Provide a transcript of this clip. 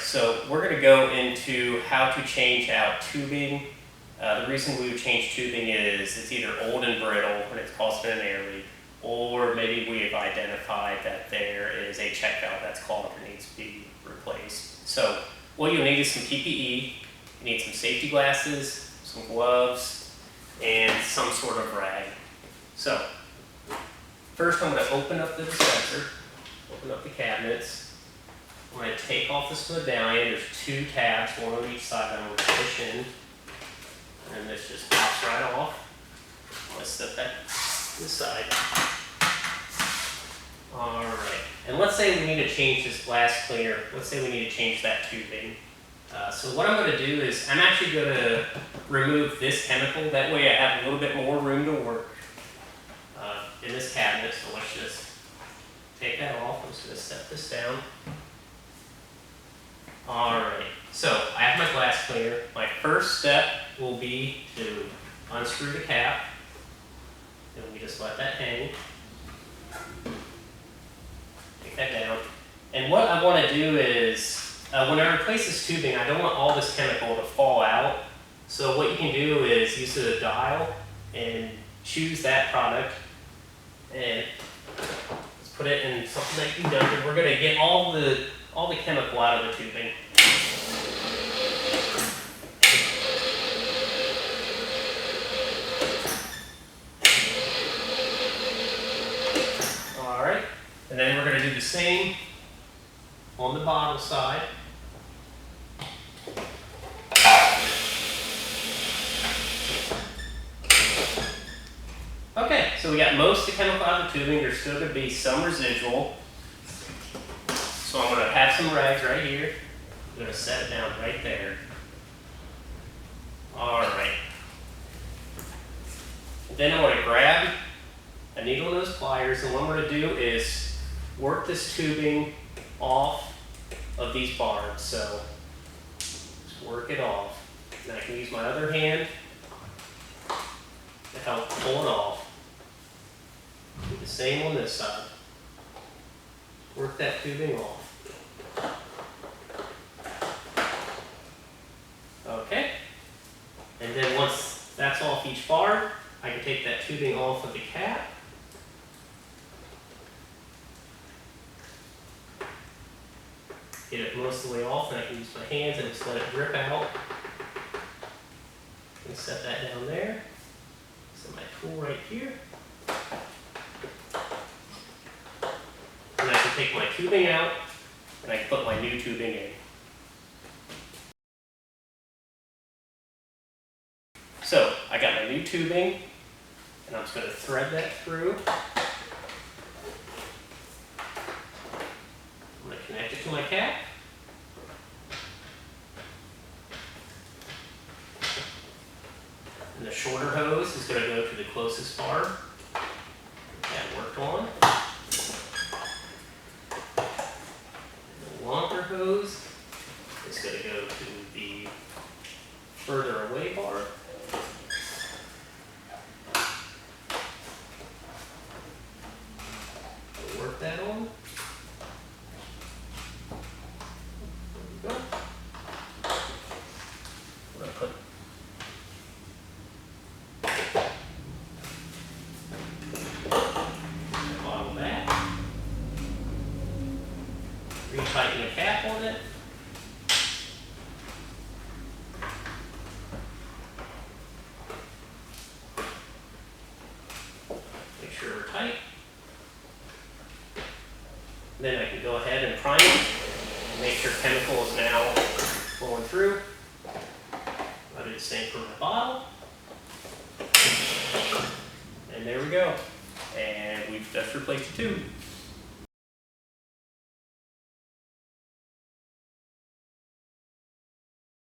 so we're going to go into how to change out tubing. The reason we would change tubing is it's either old and brittle and it's causing an air leak, or maybe we have identified that there is a check valve that's clogged and needs to be replaced. So what you'll need is some PPE, you need some safety glasses, some gloves, and some sort of rag. So first I'm going to open up the dispenser, open up the cabinets. I'm going to take off this medallion. There's two tabs, one on each side that I'm going to push in. And this just pops right off. I'm going to set that to the side. Alright, and let's say we need to change this glass cleaner. Let's say we need to change that tubing. So what I'm going to do is I'm actually going to remove this chemical. That way I have a little bit more room to work in this cabinet. So let's just take that off. I'm just going to set this down. Alright, so I have my glass cleaner. My first step will be to unscrew the cap. And we just let that hang. Take that down. And what I want to do is, when I replace this tubing, I don't want all this chemical to fall out. So what you can do is use a dial and choose that product. And let's put it in something that you can dump. We're going to get all the chemical out of the tubing. Alright, and then we're going to do the same on the bottom side. Okay, so we got most of the chemical out of the tubing. There's still going to be some residual. So I'm going to have some rags right here. I'm going to set it down right there. Alright. Then I'm going to grab a needle and those pliers, and what I'm going to do is work this tubing off of these barbs. So just work it off. And I can use my other hand to help pull it off. Do the same on this side. Work that tubing off. Okay, and then once that's off each barb, I can take that tubing off of the cap. Get it most of the way off, and I can use my hands and just let it drip out. And set that down there. Set my tool right here. And I can take my tubing out, and I can put my new tubing in. So I got my new tubing, and I'm just going to thread that through. I'm going to connect it to my cap. And the shorter hose is going to go to the closest barb. That worked on. And the longer hose is going to go to the further away barb. Work that on. There we go. I'm going to put the bottom back. Retighten the cap on it. Make sure we're tight. Then I can go ahead and prime it and make sure chemical is now flowing through. I'll do the same for my bottle. And there we go. And we've just replaced the tube.